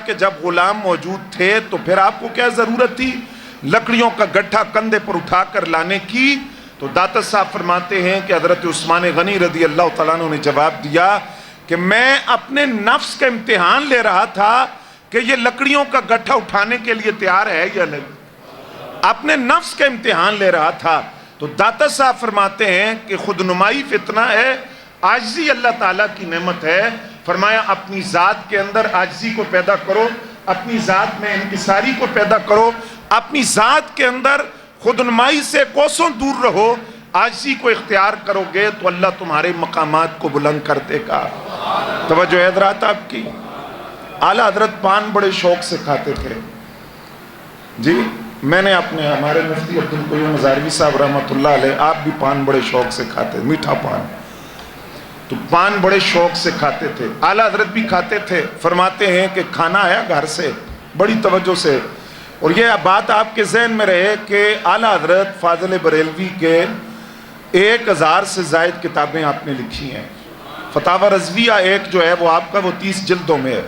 کہ جب غلام موجود تھے تو پھر آپ کو کیا ضرورت تھی لکڑیوں کا گٹھا کندھے پر اٹھا کر لانے کی؟ تو داتا صاحب فرماتے ہیں کہ حضرت عثمان غنی رضی اللہ تعالیٰ عنہ نے جواب دیا کہ میں اپنے نفس کا امتحان لے رہا تھا کہ یہ لکڑیوں کا گٹھا اٹھانے کے لیے تیار ہے یا نہیں، اپنے نفس کا امتحان لے رہا تھا۔ تو داتا صاحب فرماتے ہیں کہ خود نمائی فتنہ ہے، عاجزی اللہ تعالیٰ کی نعمت ہے۔ فرمایا اپنی ذات کے اندر عاجزی کو پیدا کرو، اپنی ذات میں انکساری کو پیدا کرو، اپنی ذات کے اندر خود نمائی سے کوسوں دور رہو، عاجزی کو اختیار کرو گے تو اللہ تمہارے مقامات کو بلند کر دے گا۔ توجہ ہے حضرات آپ کی؟ اعلیٰ حضرت پان بڑے شوق سے کھاتے تھے جی، میں نے ہمارے مفتی عبدالقیوم ہزاروی صاحب رحمۃ اللہ علیہ، آپ بھی پان بڑے شوق سے کھاتے، میٹھا پان، تو پان بڑے شوق سے کھاتے تھے، اعلیٰ حضرت بھی کھاتے تھے۔ فرماتے ہیں کہ کھانا آیا گھر سے بڑی توجہ سے، اور یہ بات آپ کے ذہن میں رہے کہ اعلیٰ حضرت فاضل بریلوی کے 1000 سے زائد کتابیں آپ نے لکھی ہیں۔ فتاوی رضویہ ایک جو ہے وہ آپ کا وہ 30 جلدوں میں ہے،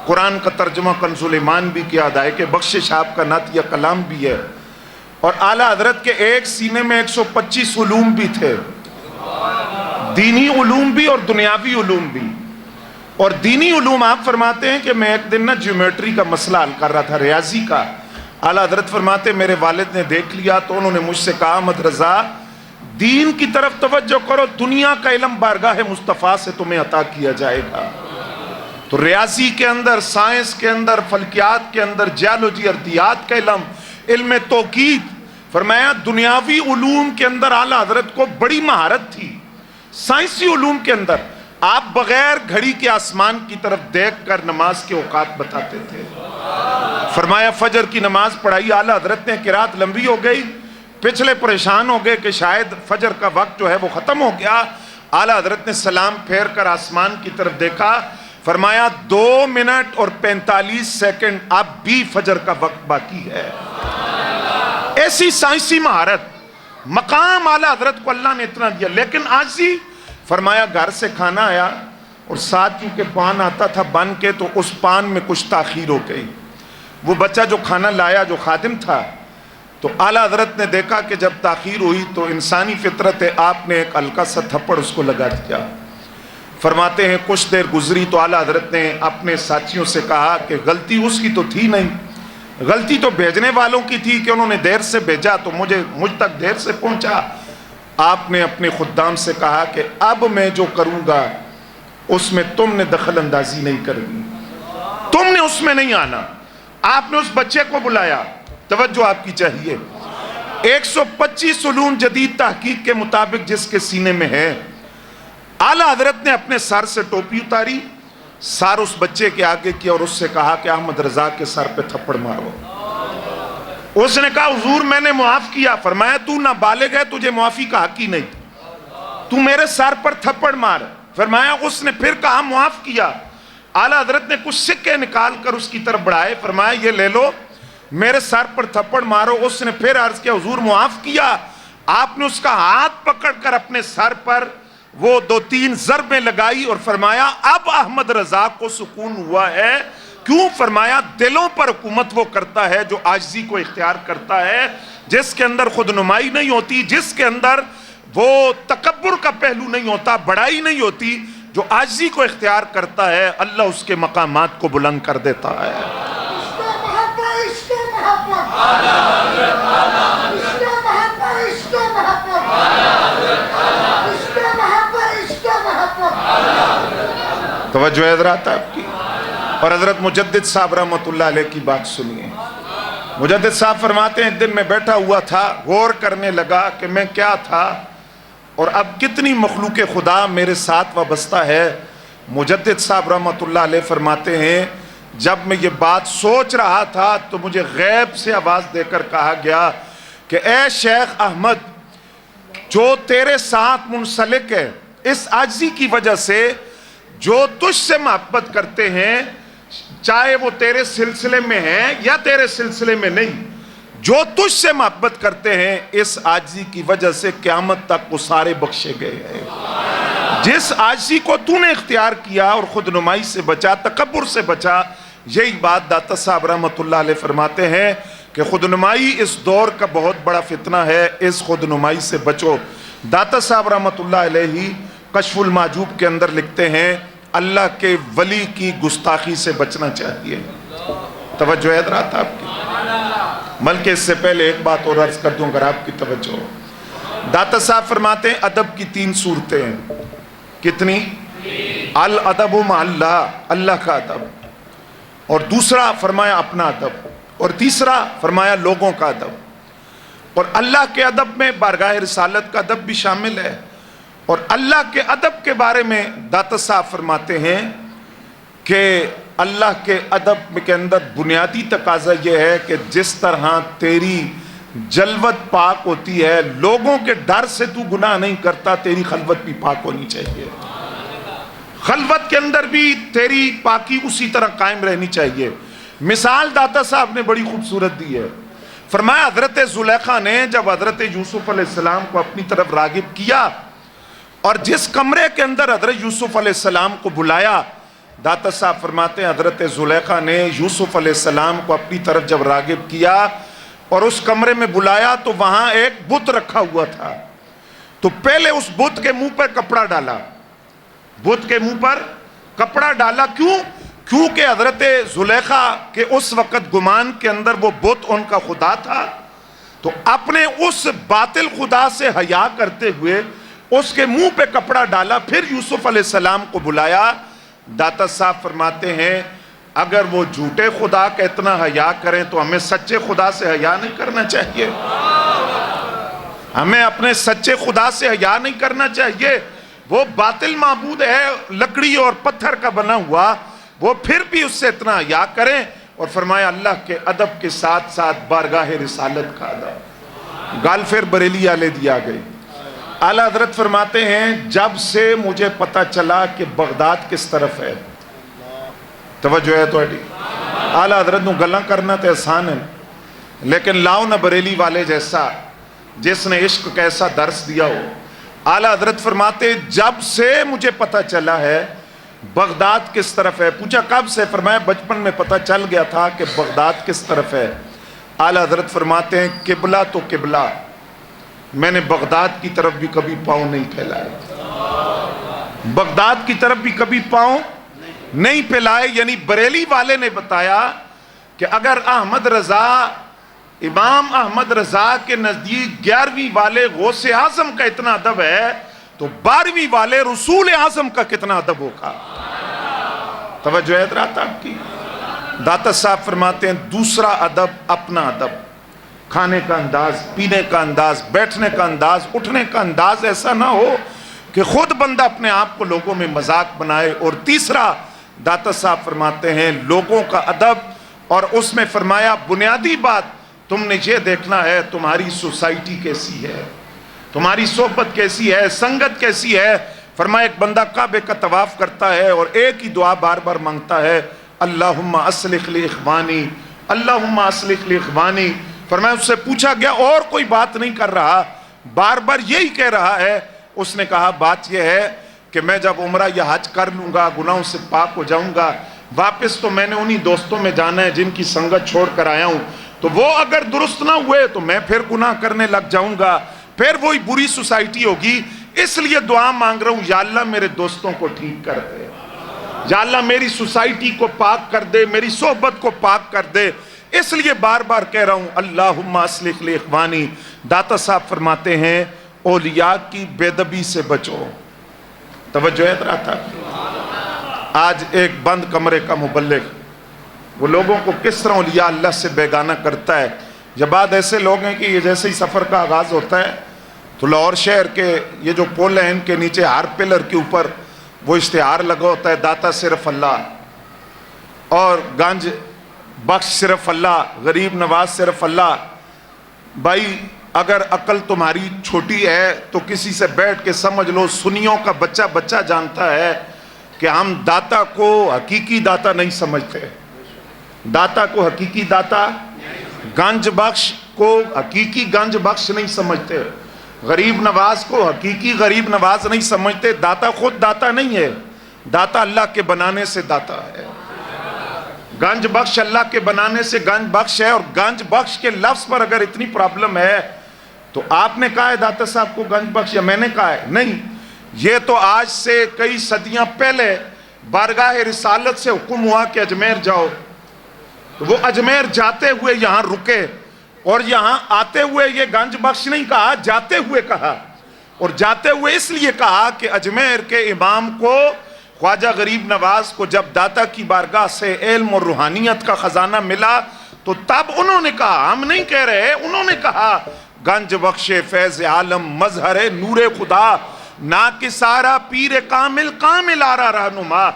قرآن کا ترجمہ کنز ایمان بھی کیا، ہدایت بخشش آپ کا نعتیہ کلام بھی ہے، اور اعلیٰ حضرت کے ایک سینے میں 125 علوم بھی تھے، دینی علوم بھی اور دنیاوی علوم بھی۔ اور دینی علوم آپ فرماتے ہیں کہ میں ایک دن جیومیٹری کا مسئلہ حل کر رہا تھا، ریاضی کا۔ اعلیٰ حضرت فرماتے میرے والد نے دیکھ لیا تو انہوں نے مجھ سے کہا احمد رضا دین کی طرف توجہ کرو، دنیا کا علم بارگاہ مصطفیٰ سے تمہیں عطا کیا جائے گا۔ تو ریاضی کے اندر، سائنس کے اندر، فلکیات کے اندر، جیولوجی، ارضیات کا علم، علم توقیت، فرمایا دنیاوی علوم کے اندر اعلیٰ حضرت کو بڑی مہارت تھی۔ سائنسی علوم کے اندر آپ بغیر گھڑی کے آسمان کی طرف دیکھ کر نماز کے اوقات بتاتے تھے۔ فرمایا فجر کی نماز پڑھائی، اعلیٰ حضرت نے قرات لمبی ہو گئی، پچھلے پریشان ہو گئے کہ شاید فجر کا وقت جو ہے وہ ختم ہو گیا۔ اعلیٰ حضرت نے سلام پھیر کر آسمان کی طرف دیکھا، فرمایا 2 منٹ اور 45 سیکنڈ اب بھی فجر کا وقت باقی ہے۔ ایسی سائنسی مہارت، مقام اعلیٰ حضرت کو اللہ نے اتنا دیا، لیکن عاجزی۔ فرمایا گھر سے کھانا آیا اور ساتھ چونکہ پان آتا تھا بن کے، تو اس پان میں کچھ تاخیر ہو گئی۔ وہ بچہ جو کھانا لایا جو خادم تھا، تو اعلیٰ حضرت نے دیکھا کہ جب تاخیر ہوئی تو انسانی فطرت ہے، آپ نے ایک ہلکا سا تھپڑ اس کو لگا دیا۔ فرماتے ہیں کچھ دیر گزری تو اعلیٰ حضرت نے اپنے ساتھیوں سے کہا کہ غلطی اس کی تو تھی نہیں، غلطی تو بھیجنے والوں کی تھی کہ انہوں نے دیر سے بھیجا تو مجھ تک دیر سے پہنچا۔ آپ نے اپنے خدام سے کہا کہ اب میں جو کروں گا اس میں تم نے دخل اندازی نہیں کرنی، تم نے اس میں نہیں آنا۔ آپ نے اس بچے کو بلایا، توجہ آپ کی چاہیے، 125 علوم جدید تحقیق کے مطابق جس کے سینے میں ہے، اعلیٰ حضرت نے اپنے سر سے ٹوپی اتاری، سر اس بچے کے آگے کیا اور اس سے کہا کہ احمد رضا کے سر پہ تھپڑ مارو۔ اس نے کہا حضور میں نے معاف کیا۔ فرمایا تو نابالغ ہے، تجھے معافی کا حق ہی نہیں، تو میرے سر پر تھپڑ مار۔ فرمایا اس نے پھر کہا معاف کیا۔ اعلیٰ حضرت نے کچھ سکے نکال کر اس کی طرف بڑھائے، فرمایا یہ لے لو، میرے سر پر تھپڑ مارو۔ اس نے پھر عرض کیا حضور معاف کیا۔ آپ نے اس کا ہاتھ پکڑ کر اپنے سر پر وہ 2-3 ضربیں لگائی اور فرمایا اب احمد رضا کو سکون ہوا ہے۔ کیوں؟ فرمایا دلوں پر حکومت وہ کرتا ہے جو عاجزی کو اختیار کرتا ہے، جس کے اندر خود نمائی نہیں ہوتی، جس کے اندر وہ تکبر کا پہلو نہیں ہوتا، بڑائی نہیں ہوتی، جو عاجزی کو اختیار کرتا ہے اللہ اس کے مقامات کو بلند کر دیتا ہے۔ توجہ حضرات آپ کی؟ اور حضرت مجدد صاحب رحمۃ اللہ علیہ کی بات سنیے۔ مجدد صاحب فرماتے ہیں ایک دن میں بیٹھا ہوا تھا، غور کرنے لگا کہ میں کیا تھا اور اب کتنی مخلوق خدا میرے ساتھ وابستہ ہے۔ مجدد صاحب رحمۃ اللہ علیہ فرماتے ہیں جب میں یہ بات سوچ رہا تھا تو مجھے غیب سے آواز دے کر کہا گیا کہ اے شیخ احمد، جو تیرے ساتھ منسلک ہے اس عاجزی کی وجہ سے، جو تجھ سے محبت کرتے ہیں چاہے وہ تیرے سلسلے میں ہیں یا تیرے سلسلے میں نہیں، جو تجھ سے محبت کرتے ہیں اس عاجزی کی وجہ سے قیامت تک وہ سارے بخشے گئے ہیں۔ جس عاجزی کو تو نے اختیار کیا اور خود نمائی سے بچا، تکبر سے بچا، यही बात दाता साहब रहमतुल्लाह अलैह फरमाते हैं कि खुदनुमाई इस दौर का बहुत बड़ा फितना है, इस खुदनुमाई से बचो। दाता साहब रहमतुल्लाह अलैह कश्फुल माजूब के अंदर लिखते हैं अल्लाह के वली की गुस्ताखी से बचना चाहिए। तवज्जो है हज़रात आपकी? बल्कि इससे पहले एक बात और अर्ज कर दूं अगर आपकी तवज्जो हो। दाता साहब फरमाते हैं अदब की 3 सूरतें हैं। कितनी? अल अदब मअल्लाह, अल्लाह का अदब, और दूसरा फरमाया अपना अदब, और तीसरा फरमाया लोगों का अदब। और अल्लाह के अदब में बारगाह रिसालत का अदब भी शामिल है। और अल्लाह के अदब के बारे में दाता साहब फरमाते हैं कि अल्लाह के अदब के अंदर बुनियादी तकाजा यह है कि जिस तरह तेरी जलवत पाक होती है, लोगों के डर से तू गुनाह नहीं करता, तेरी खलवत भी पाक होनी चाहिए। खलवत के अंदर भी तेरी पाकी उसी तरह कायम रहनी चाहिए। मिसाल दाता साहब ने बड़ी खूबसूरत दी है। फरमाया हजरत जुलेखा ने जब हजरत यूसुफ अलैहिस्सलाम को अपनी तरफ रागिब किया और जिस कमरे के अंदर हजरत यूसुफ अलैहिस्सलाम को बुलाया, दाता साहब फरमाते हैं हजरत जुलेखा ने यूसुफ अलैहिस्सलाम को अपनी तरफ जब रागिब किया और उस कमरे में बुलाया तो वहां एक बुत रखा हुआ था। तो पहले उस बुत के मुंह पर कपड़ा डाला, बुत के मुंह पर कपड़ा डाला। क्यों? क्योंकि हजरत जुलेखा के उस वक्त गुमान के अंदर वो बुत उनका खुदा था। तो अपने उस बातिल खुदा से हया करते हुए उसके मुंह पे कपड़ा डाला, फिर यूसुफ अलैहिस्सलाम को बुलाया। दाता साहब फरमाते हैं अगर वो झूठे खुदा का इतना हया करें तो हमें सच्चे खुदा से हया नहीं करना चाहिए? हमें अपने सच्चे खुदा से हया नहीं करना चाहिए? वो बातिल माबूद है, लकड़ी और पत्थर का बना हुआ, वो फिर भी उससे इतना हया करें। और फरमाया अल्लाह के अदब के साथ साथ बारगाह रिसालत का अदब। गाल फिर बरेली आले दिया गई। आला हजरत फरमाते हैं जब से मुझे पता चला कि बगदाद किस तरफ है, तवज्जो है थोड़ी? आला हजरत नूं गल्लां करना तो आसान है, लेकिन लाओ ना बरेली वाले जैसा जिसने इश्क कैसा दर्स दिया हो। आला हजरत फरमाते जब से मुझे पता चला है बगदाद किस तरफ है। पूछा कब से? फरमाया बचपन में पता चल गया था कि बगदाद किस तरफ है। आला हजरत फरमाते हैं किबला तो किबला, मैंने बगदाद की तरफ भी कभी पाँव नहीं फैलाए, बगदाद की तरफ भी कभी पाँव नहीं फैलाए। यानी बरेली वाले ने बताया कि अगर अहमद रजा, इमाम अहमद रजा के नजदीक 11वीं वाले गौसे आजम का इतना अदब है तो 12वीं वाले रसूल आजम का कितना अदब होगा। तवज्जो है हज़रात आपकी? दाता साहब फरमाते हैं दूसरा अदब अपना अदब, खाने का अंदाज, पीने का अंदाज, बैठने का अंदाज, उठने का अंदाज ऐसा ना हो कि खुद बंदा अपने आप को लोगों में मजाक बनाए। और तीसरा दाता साहब फरमाते हैं लोगों का अदब, और उसमें फरमाया बुनियादी बात तुमने ये देखना है तुम्हारी सोसाइटी कैसी है, तुम्हारी सोहबत कैसी है, संगत कैसी है। फरमाया एक बंदा काबे का तवाफ करता है और एक ही दुआ बार बार मांगता है अल्लाहुम्मा अस्लिह ली इख्वानी, अल्लाहुम्मा अस्लिह ली इख्वानी। फरमाया उससे पूछा गया और कोई बात नहीं कर रहा, बार बार यही कह रहा है। उसने कहा बात यह है कि मैं जब उम्रा या हज कर लूंगा गुनाहों से पाक हो जाऊंगा, वापस तो मैंने उन्हीं दोस्तों में जाना है जिनकी संगत छोड़ कर आया हूं, तो वो अगर दुरुस्त ना हुए तो मैं फिर गुनाह करने लग जाऊंगा, फिर वही बुरी सोसाइटी होगी। इसलिए दुआ मांग रहा हूं या अल्लाह मेरे दोस्तों को ठीक कर दे, या अल्लाह मेरी सोसाइटी को पाक कर दे, मेरी सोहबत को पाक कर दे। इसलिए बार बार कह रहा हूं अल्लाहुम्मा अस्लिह ली इख्वानी। दाता साहब फरमाते हैं औलिया की बेदबी से बचो। तवज्जो है जरा था। आज एक बंद कमरे का मुबल्लिग वो लोगों को किस तरह औलिया अल्लाह से बेगाना करता है। जब बात ऐसे लोग हैं कि ये जैसे ही सफ़र का आगाज़ होता है तो लाहौर शहर के ये जो पुल हैं इनके नीचे हर पिलर के ऊपर वो इश्तिहार लगा होता है दाता सिर्फ अल्लाह और गंज बख्श सिर्फ अल्लाह, गरीब नवाज सिर्फ अल्लाह। भाई अगर अकल तुम्हारी छोटी है तो किसी से बैठ के समझ लो सुन्नियों का बच्चा बच्चा जानता है कि हम दाता को हकीकी दाता नहीं समझते, दाता को हकीकी दाता, गंज बख्श को हकीकी गंज बख्श नहीं समझते, गरीब नवाज को हकीकी गरीब नवाज नहीं समझते। दाता खुद दाता नहीं है, दाता अल्लाह के बनाने से दाता है। गंज बख्श अल्लाह के बनाने से गंज बख्श है, और गंज बख्श के लफ्ज पर अगर इतनी प्रॉब्लम है तो आपने कहा है दाता साहब को गंज बख्श या मैंने कहा है? नहीं, ये तो आज से कई सदियां पहले बारगाह रिसालत से हुक्म हुआ कि अजमेर जाओ, तो वो अजमेर जाते हुए यहां रुके, और यहां आते हुए ये गंज बख्श नहीं कहा, जाते हुए कहा। और जाते हुए इसलिए कहा कि अजमेर के इमाम को, ख्वाजा गरीब नवाज को जब दाता की बारगाह से इल्म और रूहानियत का खजाना मिला तो तब उन्होंने कहा, हम नहीं कह रहे, उन्होंने कहा गंज बख्शे फैज आलम मजहर नूरे खुदा ना कि सारा पीर कामिल कामिल आरा रहनुमा।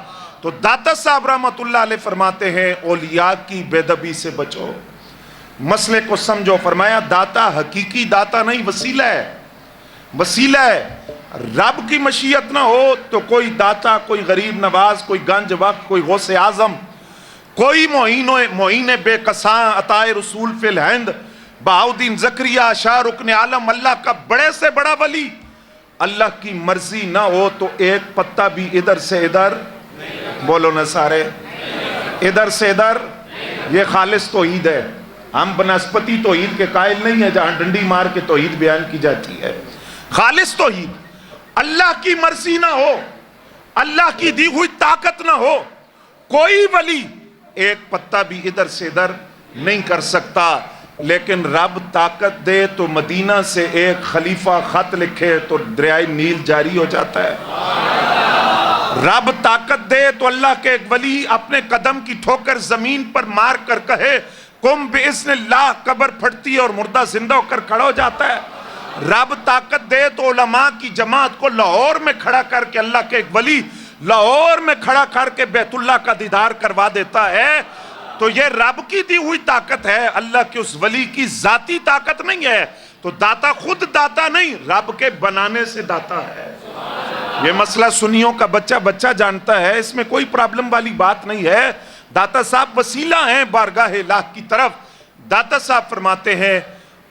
तो दाता साहब रहमतुल्लाह अलैह फरमाते हैं औलिया की बेदबी से बचो, मसले को समझो। फरमाया दाता हकीकी दाता नहीं, वसीला है, वसीला है। रब की मशीयत ना हो तो कोई दाता, कोई गरीब नवाज, कोई गंज वक्त, कोई गौसे आजम, कोई मोइन बेकसा अताए रसूल फिल हिंद, बहाउद्दीन जकरिया, शाहरुख ने आलम, अल्लाह का बड़े से बड़ा वली, अल्लाह की मर्जी ना हो तो एक पत्ता भी इधर से इधर, बोलो ना सारे, इधर से इधर। ये खालिस तौहीद है। हम बनस्पति तौहीद के कायल नहीं है जहां डंडी मार के तौहीद बयान की जाती है। खालिस तौहीद, अल्लाह की मर्जी ना हो, अल्लाह की दी हुई ताकत ना हो, कोई वली एक पत्ता भी इधर से इधर नहीं कर सकता। लेकिन रब ताकत दे तो मदीना से एक खलीफा खत लिखे तो दरियाए नील जारी हो जाता है। रब ताकत दे तो अल्लाह के एक वली अपने कदम की ठोकर जमीन पर मार कर कहे कुम बिइज़्निल्लाह, कब्र फटती है और मुर्दा जिंदा होकर खड़ा हो जाता है। रब ताकत दे तो उलमा की जमात को लाहौर में खड़ा करके अल्लाह के एक वली लाहौर में खड़ा करके बैतुल्लाह का दीदार करवा देता है। तो ये रब की दी हुई ताकत है, अल्लाह के उस वली की जाती ताकत नहीं है। तो दाता खुद दाता नहीं, रब के बनाने से दाता है। ये मसला सुन्नियों का बच्चा बच्चा जानता है, इसमें कोई प्रॉब्लम वाली बात नहीं है। दाता साहब वसीला हैं बारगाह इलाह की तरफ। दाता साहब फरमाते हैं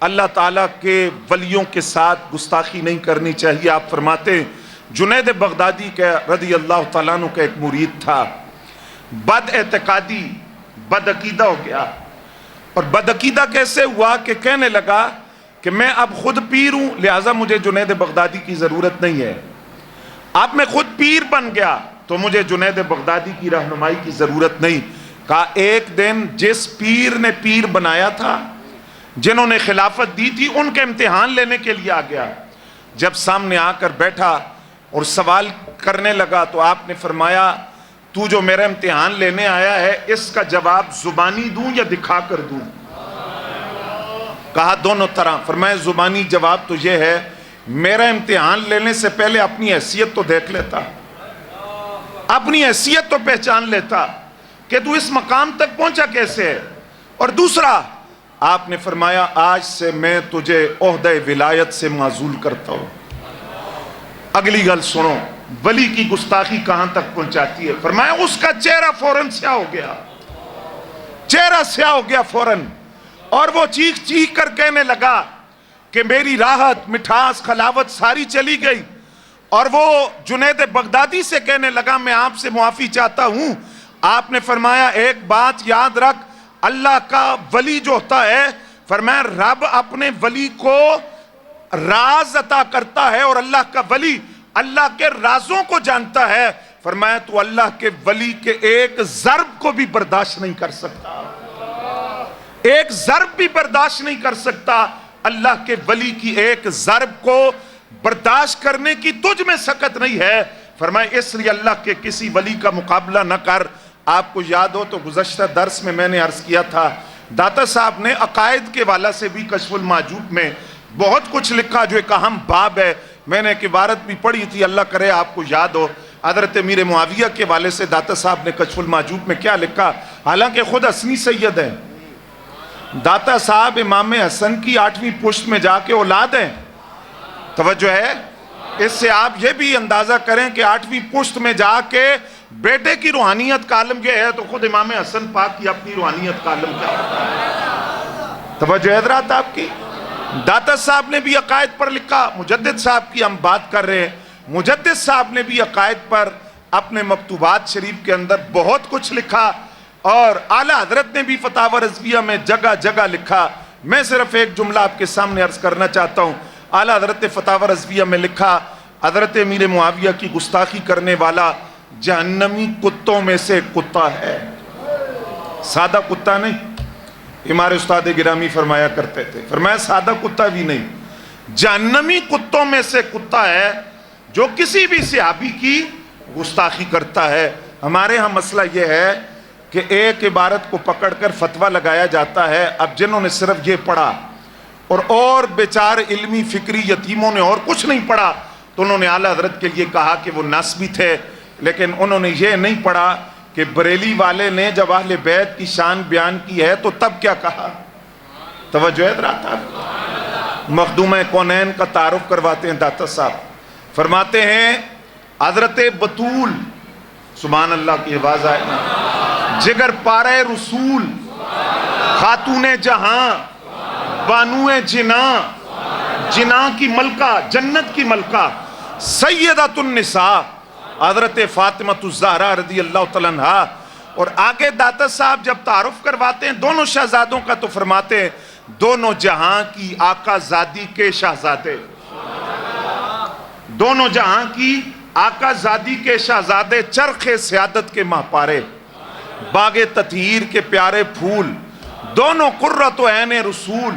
अल्लाह ताला के वलियों के साथ गुस्ताखी नहीं करनी चाहिए। आप फरमाते जुनैद बगदादी के रदी अल्लाह तआला अन्हु का एक मुरीद था, बद एतकादी, बदअकीदा हो गया। और बदअकीदा कैसे हुआ कि कहने लगा कि मैं अब खुद पीर हूं, लिहाजा मुझे जुनैद बगदादी की जरूरत नहीं है। अब मैं खुद पीर बन गया तो मुझे जुनैद बगदादी की रहनुमाई की जरूरत नहीं। कहा एक दिन जिस पीर ने पीर बनाया था, जिन्होंने खिलाफत दी थी, उनके इम्तिहान लेने के लिए आ गया। जब सामने आकर बैठा और सवाल करने लगा तो आपने फरमाया तू जो मेरा इम्तिहान लेने आया है इसका जवाब जुबानी दूं या दिखा कर दूं? कहा दोनों तरह। फरमाया जुबानी जवाब तो यह है मेरा इम्तिहान लेने से पहले अपनी हैसियत तो देख लेता, अपनी हैसियत तो पहचान लेता कि तू इस मकाम तक पहुंचा कैसे है। और दूसरा आपने फरमाया आज से मैं तुझे ओहदे विलायत से माजूल करता हूं। अगली गल सुनो, वली की गुस्ताखी कहां तक पहुंचाती है। फरमाया उसका चेहरा फौरन स्याह हो गया, चेहरा स्याह हो गया फौरन, और वो चीख चीख कर कहने लगा कि मेरी राहत, मिठास, खलावत सारी चली गई। और वो जुनैद बगदादी से कहने लगा मैं आपसे मुआफी चाहता हूं। आपने फरमाया एक बात याद रख, अल्लाह का वली जो होता है, फरमाया रब अपने वली को राज अता करता है और अल्लाह का वली अल्लाह के राजों को जानता है। फरमाया तो अल्लाह के वली के एक ज़र्ब को भी बर्दाश्त नहीं कर सकता, एक ज़र्ब भी बर्दाश्त नहीं कर सकता। अल्लाह के वली की एक ज़र्ब को बर्दाश्त करने की तुझ में सकत नहीं है। फरमाया इसलिए अल्लाह के किसी वली का मुकाबला न कर। आपको याद हो तो गुज़श्ता दर्स में मैंने अर्ज किया था, दाता साहब ने अकायद के वाला से भी कश्फुल माजूब में बहुत कुछ लिखा जो एक अहम बाब है। मैंने एक इबारत भी पढ़ी थी, अल्लाह करे आपको याद हो, हज़रत मीर मुआविया के वाले से दाता साहब ने कश्फुल माजूब में क्या लिखा, हालांकि खुद हसनी सैयद है। दाता साहब इमाम हसन की 8वीं पुश्त में जाके औलाद हैं। तवज्जो है, इससे आप ये भी अंदाजा करें कि 8वीं पुश्त में जाके बेटे की रूहानियत का आलम यह है, तो खुद इमाम हसन पाक की अपनी रूहानियत का आलम क्या होता है। तवज्जो है हज़रात आपकी। दाता साहब ने भी अकायद पर लिखा, मुजद्दिद साहब की हम बात कर रहे हैं, मुजद्दिद साहब ने भी अकायद पर अपने मकतूबात शरीफ के अंदर बहुत कुछ लिखा। اور اعلیٰ حضرت نے بھی فتاوی رضویہ میں جگہ جگہ لکھا. میں صرف ایک جملہ آپ کے سامنے عرض کرنا چاہتا ہوں. اعلیٰ حضرت نے فتاوی رضویہ میں لکھا حضرت امیر معاویہ کی گستاخی کرنے والا جہنمی کتوں میں سے کتا ہے. سادہ کتا نہیں. ہمارے استاد گرامی فرمایا کرتے تھے, فرمایا سادہ کتا بھی نہیں, جہنمی کتوں میں سے کتا ہے جو کسی بھی صحابی کی گستاخی کرتا ہے. ہمارے ہاں مسئلہ یہ ہے کہ ایک عبارت کو پکڑ کر فتویٰ لگایا جاتا ہے. اب جنہوں نے صرف یہ پڑھا اور بیچار علمی فکری یتیموں نے اور کچھ نہیں پڑھا, تو انہوں نے اعلیٰ حضرت کے لیے کہا کہ وہ نسبی تھے, لیکن انہوں نے یہ نہیں پڑھا کہ بریلی والے نے جب اہل بیت کی شان بیان کی ہے تو تب کیا کہا. توجہ ہے رہا تھا. مخدوم کونین کا تعارف کرواتے ہیں داتا صاحب, فرماتے ہیں حضرت بطول, سبحان اللہ کی آواز آئے نا, جگر پارے رسول, خاتون جہاں, بانو جناں, جناں کی ملکہ, جنت کی ملکہ, سیدۃ النساء حضرت فاطمہ الزہرا رضی اللہ تعالیٰ عنہا. اور آگے داتا صاحب جب تعارف کرواتے ہیں دونوں شہزادوں کا تو فرماتے ہیں دونوں جہاں کی آقا زادی کے شہزادے, دونوں جہاں کی آقا زادی کے شہزادے, چرخ سیادت کے ماہپارے, باغ تطہیر کے پیارے پھول, دونوں قرۃ عین رسول,